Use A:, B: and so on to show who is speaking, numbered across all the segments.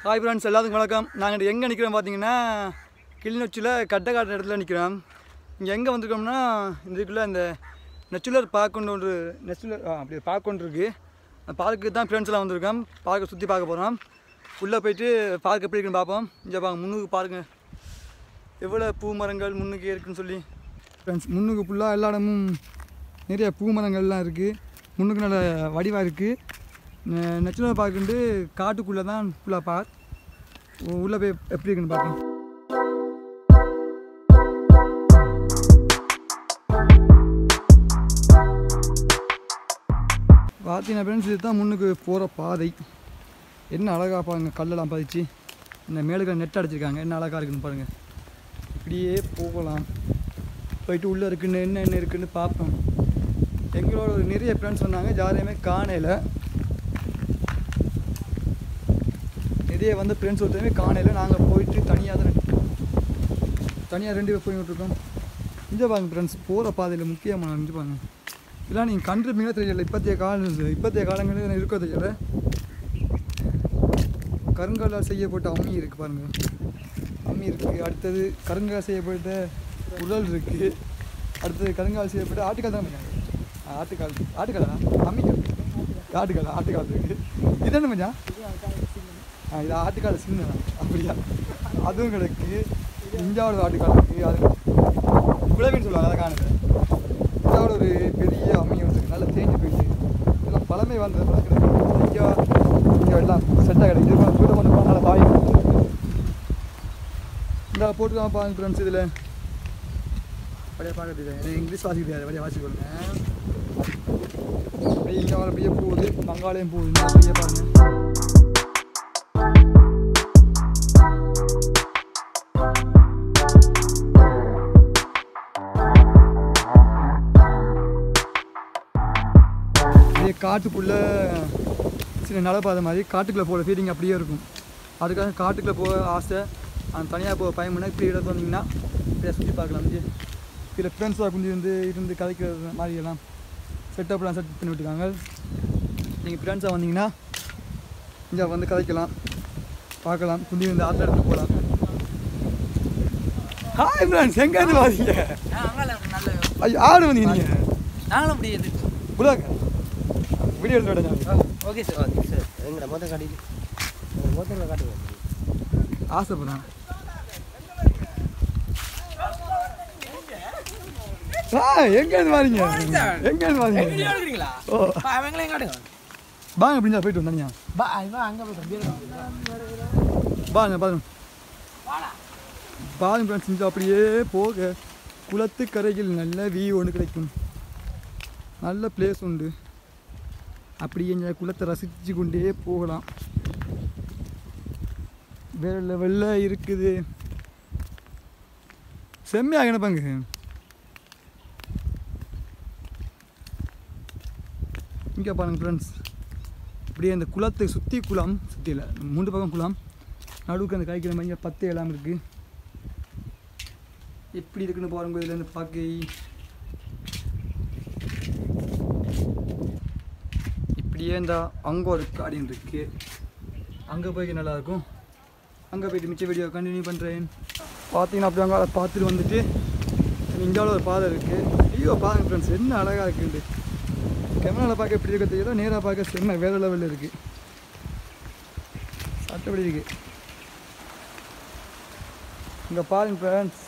A: Hi friends, எல்லாத்துக்கும் வணக்கம். நாங்கள் எங்கே நிற்கிறோம் பார்த்தீங்கன்னா, கிளிநொச்சியில் கட்டை காட்டுற இடத்துல நிற்கிறோம். இங்கே எங்கே வந்திருக்கோம்னா, இதுக்குள்ளே இந்த நெச்சுலர் பார்க் ஒன்று அப்படி பார்க் ஒன்று இருக்குது. அந்த பார்க்கு தான் ஃப்ரெண்ட்ஸ் எல்லாம் வந்திருக்கோம். பார்க்கை சுற்றி பார்க்க போகிறோம். உள்ளே போய்ட்டு பார்க் எப்படி இருக்குன்னு பார்ப்போம். இங்கே முன்னுக்கு பாருங்கள் எவ்வளோ பூ மரங்கள் முன்னுக்கு இருக்குன்னு சொல்லி. ஃப்ரெண்ட்ஸ், முன்னுக்கு ஃபுல்லாக எல்லா இடமும் நிறைய பூ மரங்கள்லாம் இருக்குது. முன்னுக்கு நல்ல வடிவாக இருக்குது. நெச்சுலர் பார்க்குண்டு காட்டுக்குள்ளே தான் ஃபுல்லாக பார்க். உள்ளே போய் எப்படி இருக்குன்னு பார்ப்போம். பார்த்தீங்கன்னா ஃப்ரெண்ட்ஸ், இது தான் முன்னுக்கு போகிற பாதை. என்ன அழகாக பாருங்கள், கல்லெல்லாம் பதிச்சு இந்த மேலுக்கு நெட் அடிச்சிருக்காங்க. என்ன அழகாக இருக்குன்னு பாருங்கள். இப்படியே போகலாம். போயிட்டு உள்ளே இருக்குன்னு என்ன இருக்குன்னு பார்ப்போம். எங்களோட நிறைய ஃப்ரெண்ட்ஸ் சொன்னாங்க, யாரையுமே காணையில். நிறைய வந்து ஃப்ரெண்ட்ஸ் ஒருத்தருமே காணையில். நாங்கள் போயிட்டு தனியாக ரெண்டு பேர் போய்கிட்ருக்கோம். இங்கே பாருங்க ஃப்ரெண்ட்ஸ், போகிற பாதையில் முக்கியமான இங்கே பாருங்க. இதெல்லாம் நீங்கள் கண்டிருப்பீங்களா தெரியல. இப்போத்தைய காலங்களில் இருக்க தெரியல. கருங்கல்லால் செய்யப்பட்ட அம்மி இருக்குது பாருங்கள். அம்மி இருக்குது. அடுத்தது கருங்கால் செய்யப்பட்ட உடல் இருக்குது. அடுத்தது கருங்கால் செய்யப்பட்ட ஆட்டுக்கால் தான் பண்ணாங்க. ஆட்டுக்காலா அம்மிக்கால் ஆட்டுக்கால் இருக்குது. இது என்ன பண்ணா? இது ஆட்டுக்கால சின்ன அப்படியா? அதுவும் கிடக்கு. இஞ்சாவோட ஆட்டுக்கால் இருக்குது. அது குழவின்னு சொல்லுவாங்க. அதை காணுது. இஞ்சாவோட ஒரு பெரிய அம்மி இருக்குது. நல்லா தேஞ்சு போயிட்டு இதெல்லாம் பழமை வந்தது போல கிடக்கு. இங்கே எல்லாம் செட்டாக கிடைக்குது. வீட்டை கொண்டு போனால் நல்லா பாய் இந்த போட்டுக்காம பாருங்க ஃப்ரெண்ட்ஸ். இதில் அப்படியே பார்க்கறது எனக்கு இங்கிலீஷ் வாசிக்கிறது அப்படியே வாசிக்கொள்ளுங்க. அப்படியே இங்கே அப்படியே போகுது. பங்காளையும் போகுது. அப்படியே பாருங்கள். காட்டுக்குள்ளே சின்ன நடப்பாத மாதிரி காட்டுக்குள்ளே போகிற ஃபீலிங் அப்படியே இருக்கும். அதுக்காக காட்டுக்குள்ளே போக ஆசை. அந்த தனியாக போக பயமுன்னா இப்படி இடத்துல வந்தீங்கன்னா இப்படியே சுற்றி பார்க்கலாம். இதில் ஃப்ரெண்ட்ஸாக கொஞ்சம் இருந்து கதைக்கிறது மாதிரியெல்லாம் செட்டப்லாம் செட் பண்ணி விட்டுருக்காங்க. நீங்கள் ஃப்ரெண்ட்ஸாக வந்தீங்கன்னா இங்கே வந்து கதைக்கலாம், பார்க்கலாம். குஞ்சு வந்து ஆற்ற எடுத்து போகலாம். ஹாய் ஃப்ரெண்ட்ஸ், எங்கேருந்து வாங்க? ஐயோ, ஆடு வந்தீங்க நீங்கள்?
B: நாங்களும் அப்படி
A: புலாக்க வீடியோ எடுத்து.
B: Okay sir, okay sir. எங்களை மொத்தம் காட்டிட்டு மொத்தத்தில் காட்டுங்க.
A: ஆசைப்படுறேன். எங்கேருந்து வாரீங்க? எங்கேருந்து வாரீங்க? ஓ,
B: அவங்களையும் காட்டுங்க.
A: பாங்க அப்படின்னா போயிட்டு வந்தாங்க.
B: அங்கே போய்ட்டு
A: பாருங்க பாருங்க பாருங்க ஃப்ரெண்ட்ஸ். இங்கே அப்படியே போக குளத்து கரையில் நல்ல வியூ ஒன்று கிடைக்கும். நல்ல பிளேஸ் உண்டு. அப்படியே இந்த குளத்தை ரசித்து கொண்டே போகலாம். வேறு லெவலில் இருக்குது. செம்மையாக நினைப்பாங்க. இங்கே பாருங்க ஃப்ரெண்ட்ஸ், இப்படியே அந்த குளத்தை சுற்றி குளம் சுற்றியில் 3 பக்கம் குளம், நடுவுக்கு அந்த காய்க்கிற மாதிரி 10 இடம் இருக்குது. எப்படி இருக்குன்னு பாருங்க. இதுலேருந்து பார்க்க இப்படியே இந்த அங்கே ஒரு கார்டன் இருக்குது. அங்கே போய்க்கு நல்லாயிருக்கும். அங்கே போய்ட்டு மிச்ச வீடியோ கண்டினியூ பண்ணுறேன். பார்த்தீங்கன்னா அப்படி அங்கே பார்த்துட்டு வந்துட்டு இந்தியாவில் ஒரு பாதை இருக்குது. ஐயோ பாருங்க ஃப்ரெண்ட்ஸ், என்ன அழகாக இருக்குது. கேமராவில் பார்க்க எப்படி இருக்க தெரியல, நேராக பார்க்க செம்ம வேறு லெவலில் இருக்குது. சட்டப்படி இருக்குது. இங்கே பாருங்க ஃப்ரெண்ட்ஸ்,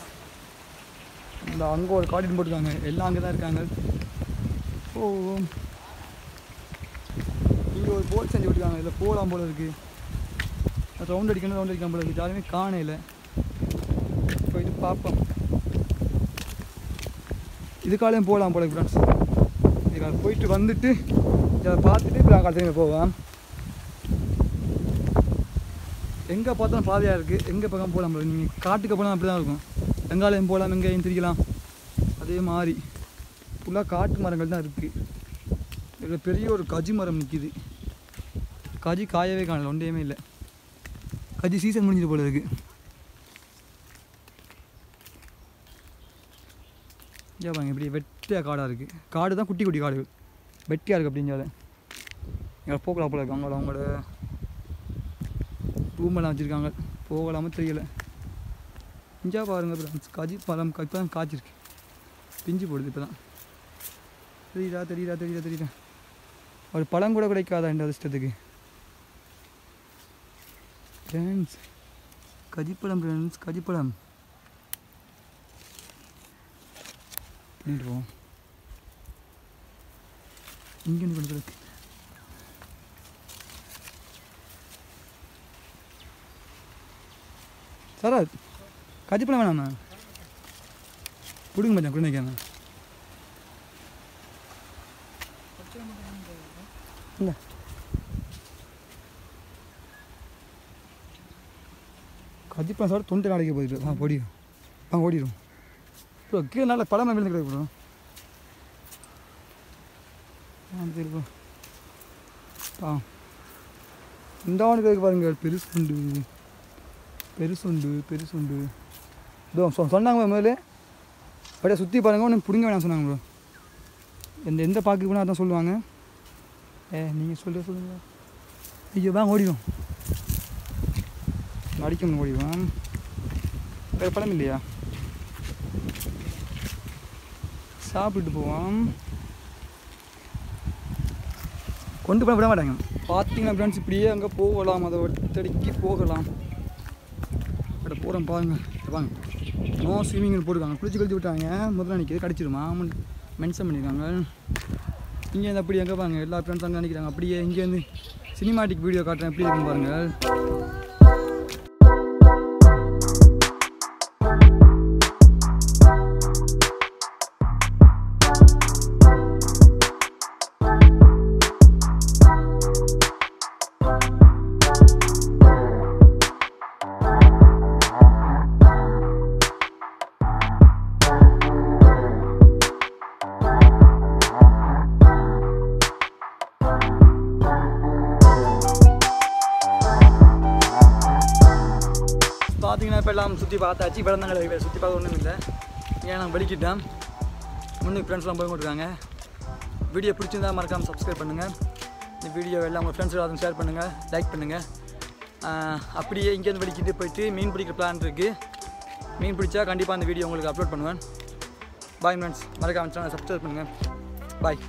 A: இந்த அங்கே ஒரு கார்டன் போட்டுருக்காங்க. எல்லாம் அங்கே தான் இருக்காங்க. ஓ, இங்கே ஒரு போட் செஞ்சு விட்டுருக்காங்க. இதில் போகலாம் போல் இருக்குது. ரவுண்ட் அடிக்காமல் போல இருக்குது. யாருமே காணையில் போயிட்டு பார்ப்போம். இதுக்காலையும் போகலாம் போல ஃப்ரெண்ட்ஸ். இதுக்காக போயிட்டு வந்துட்டு இதை பார்த்துட்டு இப்போ நாங்கள் அடுத்த போவோம். எங்கே பார்த்தாலும் பாதையாக இருக்குது. எங்கே பக்கம் போகலாம் போல. நீங்கள் காட்டுக்கு போனால் அப்படி தான் இருக்கும். எங்காலையும் போகலாம், எங்கேயும் திரிக்கலாம். அதே மாதிரி ஃபுல்லாக காட்டு மரங்கள் தான் இருக்குது. இதில் பெரிய ஒரு கஜி மரம் நிற்கிது. கஜி காயவே காணல, ஒன்றையுமே இல்லை. கஜி சீசன் முடிஞ்சது போல இருக்குது. ஏன் இப்படி வெட்டியாக காடாக இருக்குது. காடு தான், குட்டி குட்டி காடு வெட்டியாக இருக்குது. அப்படிங்காத எங்களை போக்கலாம் போல இருக்கு. அவங்களோட ரூமெல்லாம் வச்சுருக்காங்க, போகலாமல் தெரியல. இஞ்சா பாருங்கள் ஃப்ரெண்ட்ஸ், கஜி பழம் இப்போ தான் காய்ச்சிருக்கு, பிஞ்சு போடுது இப்போ தான். தெரியுதா ஒரு பழம் கூட கிடைக்காதா இந்த அதிர்ஷ்டத்துக்கு ஃப்ரெண்ட்ஸ். கஜிப்பழம் ஃப்ரெண்ட்ஸ், கஜிப்பழம் பண்ணிட்டு போவோம். இங்கே கொண்டு கிடக்கு. சாரா கஜிப்பழம் வேணாம்ண்ணா, கொடுங்க மச்சான், கொடுங்க வைக்காம. இல்லை கஜிப்பழம் சாப்பிட்டு தொண்டை நாளைக்கு போயிட்டு ஓடிடும் ப்ரோ. கீழே நல்ல பழம் விழுந்து கிடக்கு ப்ரோ. இந்த ஆணுக்கு பாருங்க, பெருசுண்டு இதோ சொன்னாங்க முதல்ல. அப்படியே சுற்றி பாருங்க, ஒன்று பிடிங்க வேணாம் சொன்னாங்க ப்ரோ. எந்த பாக்கு போனால் அதான் சொல்லுவாங்க. நீங்கள் சொல்லுங்க. ஐயோ வாங்க ஓடிடும், அடிக்கணும் ஓடிடுவான். வேறு பழம் இல்லையா, சாப்பிட்டு போவான். கொண்டு போய் விட மாட்டாங்க. பார்த்தீங்கன்னா ஃப்ரெண்ட்ஸ், இப்படியே அங்கே போகலாம், அதை ஒத்தடிக்கு போகலாம். அப்படி போகிறோம் பாருங்க. வாங்க, நோ ஸ்விம்மிங்னு போட்டுருக்காங்க. குளிச்சு விட்டாங்க, முதல்ல நிற்கிது கடிச்சிருமா மென்ஷன் பண்ணியிருக்காங்க. இங்கேருந்து அப்படி எங்கே பாருங்க, எல்லா ஃப்ரெண்ட்ஸ் அங்கே நினைக்கிறாங்க. அப்படியே இங்கேருந்து சினிமாட்டிக் வீடியோ காட்டுறேன், எப்படி இருக்குன்னு பாருங்கள். பார்த்தீங்கன்னா இப்போ எல்லாம் சுற்றி பார்த்தாச்சு. இப்போ தான் சுற்றி பார்க்க ஒன்றும் இல்லை, ஏன் நான் வலிக்கிட்டேன். முன்னுக்கு ஃப்ரெண்ட்ஸ்லாம் போய் கொண்டிருக்காங்க. வீடியோ பிடிச்சிருந்தா மறக்காமல் சப்ஸ்கிரைப் பண்ணுங்கள். இந்த வீடியோ எல்லாம் உங்கள் ஃப்ரெண்ட்ஸோட அதுவும் ஷேர் பண்ணுங்கள், லைக் பண்ணுங்கள். அப்படியே இங்கேருந்து வலிக்கிட்டு போயிட்டு மீன் பிடிக்கிற பிளான் இருக்குது. மீன் பிடிச்சா கண்டிப்பாக அந்த வீடியோ உங்களுக்கு அப்லோட் பண்ணுவேன். பாய் ஃப்ரெண்ட்ஸ், மறக்காமல் சேனலை சப்ஸ்கிரைப் பண்ணுங்கள். பாய்.